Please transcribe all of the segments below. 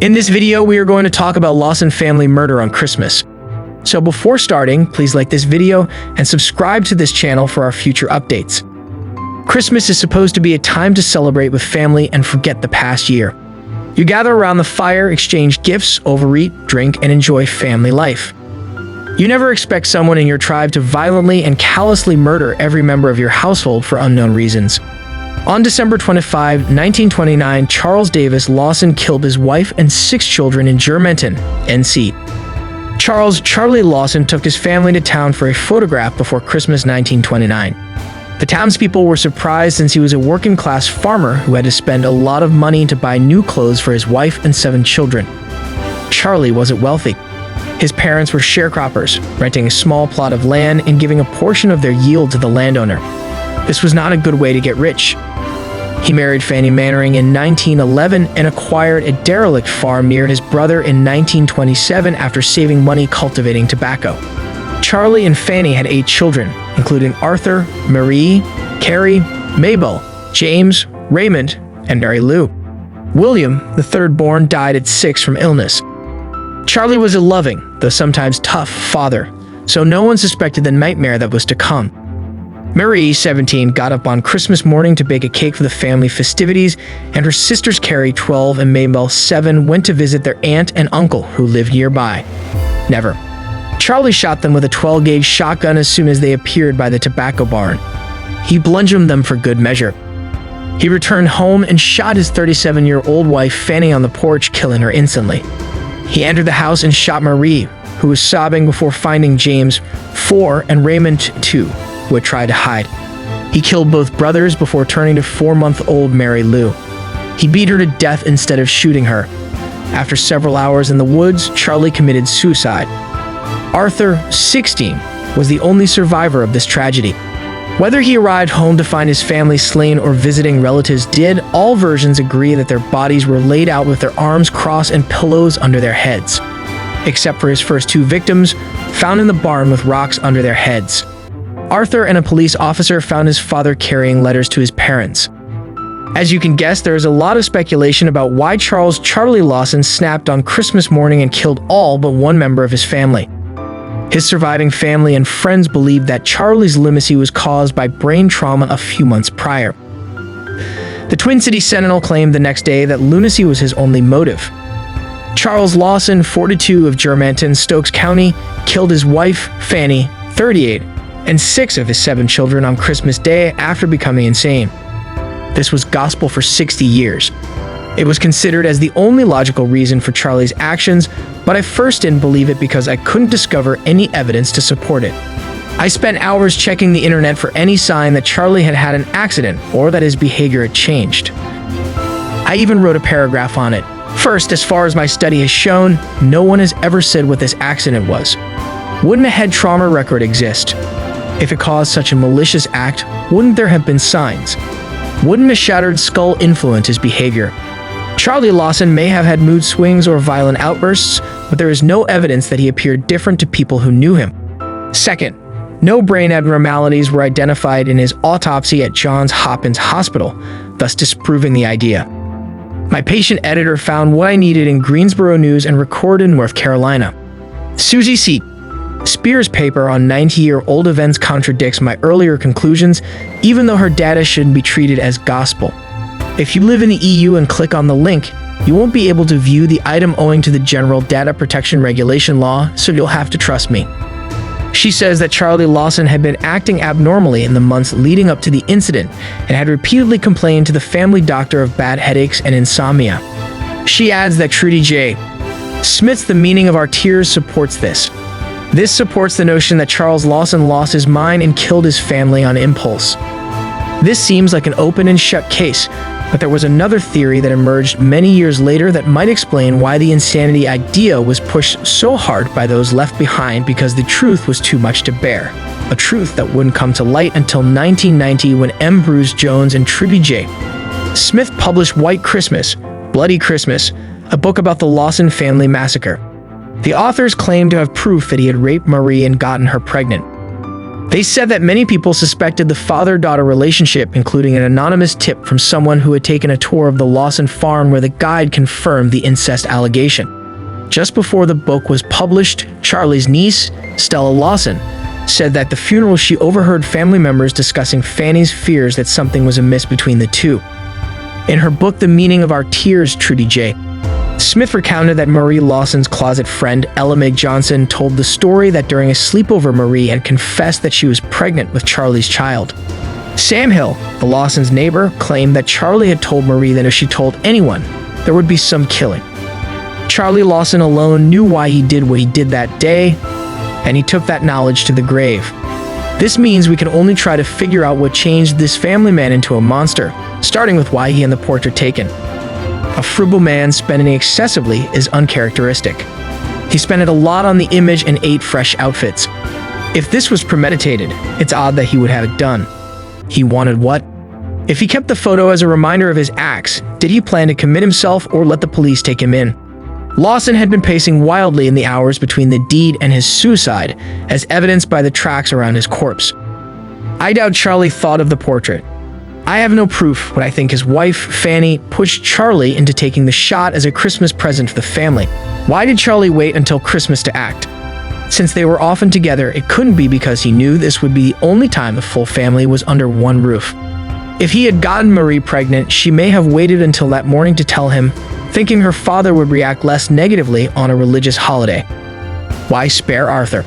In this video, we are going to talk about Lawson family murder on Christmas. So before starting, please like this video and subscribe to this channel for our future updates. Christmas is supposed to be a time to celebrate with family and forget the past year. You gather around the fire, exchange gifts, overeat, drink, and enjoy family life. You never expect someone in your tribe to violently and callously murder every member of your household for unknown reasons. On December 25, 1929, Charles Davis Lawson killed his wife and 6 children in Germantown, NC. Charlie Lawson took his family to town for a photograph before Christmas 1929. The townspeople were surprised since he was a working-class farmer who had to spend a lot of money to buy new clothes for his wife and 7 children. Charlie wasn't wealthy. His parents were sharecroppers, renting a small plot of land and giving a portion of their yield to the landowner. This was not a good way to get rich. He married Fanny Mannering in 1911 and acquired a derelict farm near his brother in 1927 after saving money cultivating tobacco. Charlie and Fanny had 8 children, including Arthur, Marie, Carrie, Mabel, James, Raymond, and Mary Lou. William, the third born, died at 6 from illness. Charlie was a loving, though sometimes tough, father, so no one suspected the nightmare that was to come. Marie, 17, got up on Christmas morning to bake a cake for the family festivities, and her sisters Carrie, 12, and Mabel, 7, went to visit their aunt and uncle who lived nearby. Never. Charlie shot them with a 12-gauge shotgun as soon as they appeared by the tobacco barn. He bludgeoned them for good measure. He returned home and shot his 37-year-old wife Fanny on the porch, killing her instantly. He entered the house and shot Marie, who was sobbing, before finding James, 4, and Raymond, 2. Who had tried to hide. He killed both brothers before turning to 4-month-old Mary Lou. He beat her to death instead of shooting her. After several hours in the woods, Charlie committed suicide. Arthur, 16, was the only survivor of this tragedy. Whether he arrived home to find his family slain or visiting relatives did, all versions agree that their bodies were laid out with their arms crossed and pillows under their heads. Except for his first 2 victims, found in the barn with rocks under their heads. Arthur and a police officer found his father carrying letters to his parents. As you can guess, there is a lot of speculation about why Charlie Lawson snapped on Christmas morning and killed all but one member of his family. His surviving family and friends believed that Charlie's lunacy was caused by brain trauma a few months prior. The Twin Cities Sentinel claimed the next day that lunacy was his only motive. Charles Lawson, 42, of Germantown, Stokes County, killed his wife, Fanny, 38, and 6 of his 7 children on Christmas Day after becoming insane. This was gospel for 60 years. It was considered as the only logical reason for Charlie's actions, but I first didn't believe it because I couldn't discover any evidence to support it. I spent hours checking the internet for any sign that Charlie had had an accident or that his behavior had changed. I even wrote a paragraph on it. First, as far as my study has shown, no one has ever said what this accident was. Wouldn't a head trauma record exist? If it caused such a malicious act, wouldn't there have been signs? Wouldn't a shattered skull influence his behavior? Charlie Lawson may have had mood swings or violent outbursts, but there is no evidence that he appeared different to people who knew him. Second, no brain abnormalities were identified in his autopsy at Johns Hopkins Hospital, thus disproving the idea. My patient editor found what I needed in Greensboro News and recorded in North Carolina. Susie C. Spears' paper on 90-year-old events contradicts my earlier conclusions, even though her data shouldn't be treated as gospel. If you live in the EU and click on the link, you won't be able to view the item owing to the General Data Protection Regulation law, so you'll have to trust me. She says that Charlie Lawson had been acting abnormally in the months leading up to the incident and had repeatedly complained to the family doctor of bad headaches and insomnia. She adds that Trudy J. Smith's The Meaning of Our Tears supports this. This supports the notion that Charles Lawson lost his mind and killed his family on impulse. This seems like an open and shut case, but there was another theory that emerged many years later that might explain why the insanity idea was pushed so hard by those left behind, because the truth was too much to bear. A truth that wouldn't come to light until 1990 when M. Bruce Jones and Trudy J. Smith published White Christmas, Bloody Christmas, a book about the Lawson family massacre. The authors claimed to have proof that he had raped Marie and gotten her pregnant. They said that many people suspected the father-daughter relationship, including an anonymous tip from someone who had taken a tour of the Lawson farm where the guide confirmed the incest allegation. Just before the book was published, Charlie's niece, Stella Lawson, said that at the funeral she overheard family members discussing Fanny's fears that something was amiss between the two. In her book, The Meaning of Our Tears, Trudy J. Smith recounted that Marie Lawson's closet friend, Ella Meg Johnson, told the story that during a sleepover, Marie had confessed that she was pregnant with Charlie's child. Sam Hill, the Lawsons' neighbor, claimed that Charlie had told Marie that if she told anyone, there would be some killing. Charlie Lawson alone knew why he did what he did that day, and he took that knowledge to the grave. This means we can only try to figure out what changed this family man into a monster, starting with why he had the portrait taken. A frugal man spending excessively is uncharacteristic. He spent it a lot on the image and ate fresh outfits. If this was premeditated, it's odd that he would have it done. He wanted what? If he kept the photo as a reminder of his acts, did he plan to commit himself or let the police take him in? Lawson had been pacing wildly in the hours between the deed and his suicide, as evidenced by the tracks around his corpse. I doubt Charlie thought of the portrait. I have no proof, but I think his wife, Fanny, pushed Charlie into taking the shot as a Christmas present for the family. Why did Charlie wait until Christmas to act? Since they were often together, it couldn't be because he knew this would be the only time the full family was under one roof. If he had gotten Marie pregnant, she may have waited until that morning to tell him, thinking her father would react less negatively on a religious holiday. Why spare Arthur?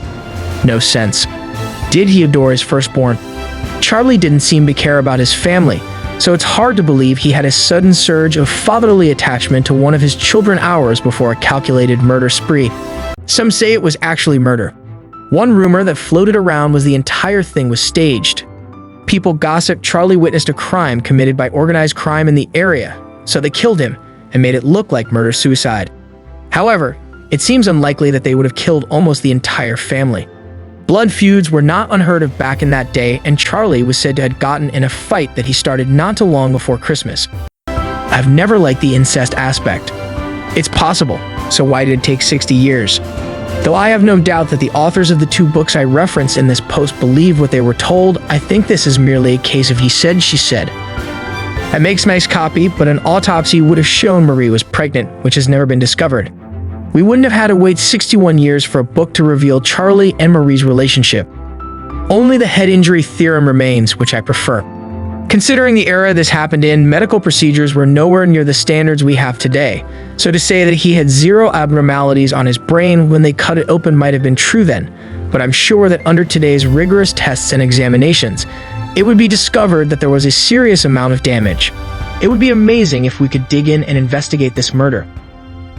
No sense. Did he adore his firstborn? Charlie didn't seem to care about his family, so it's hard to believe he had a sudden surge of fatherly attachment to one of his children hours before a calculated murder spree. Some say it was actually murder. One rumor that floated around was the entire thing was staged. People gossiped Charlie witnessed a crime committed by organized crime in the area, so they killed him and made it look like murder-suicide. However, it seems unlikely that they would have killed almost the entire family. Blood feuds were not unheard of back in that day, and Charlie was said to have gotten in a fight that he started not too long before Christmas. I've never liked the incest aspect. It's possible, so why did it take 60 years? Though I have no doubt that the authors of the two books I referenced in this post believed what they were told, I think this is merely a case of he said, she said. That makes a nice copy, but an autopsy would have shown Marie was pregnant, which has never been discovered. We wouldn't have had to wait 61 years for a book to reveal Charlie and Marie's relationship. Only the head injury theorem remains, which I prefer. Considering the era this happened in, medical procedures were nowhere near the standards we have today, so to say that he had zero abnormalities on his brain when they cut it open might have been true then, but I'm sure that under today's rigorous tests and examinations, it would be discovered that there was a serious amount of damage. It would be amazing if we could dig in and investigate this murder.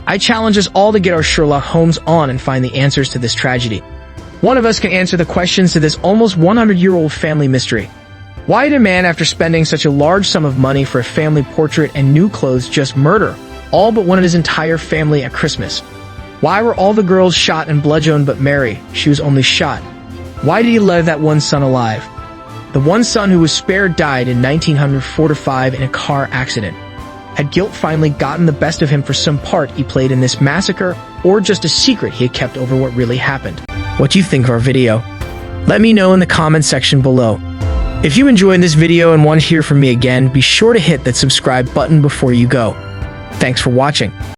I challenge us all to get our Sherlock Holmes on and find the answers to this tragedy. One of us can answer the questions to this almost 100-year-old family mystery. Why did a man, after spending such a large sum of money for a family portrait and new clothes, just murder all but one of his entire family at Christmas? Why were all the girls shot and bludgeoned but Mary? She was only shot. Why did he leave that one son alive? The one son who was spared died in 1945 in a car accident. Had guilt finally gotten the best of him for some part he played in this massacre, or just a secret he had kept over what really happened? What do you think of our video? Let me know in the comments section below. If you enjoyed this video and want to hear from me again, be sure to hit that subscribe button before you go. Thanks for watching.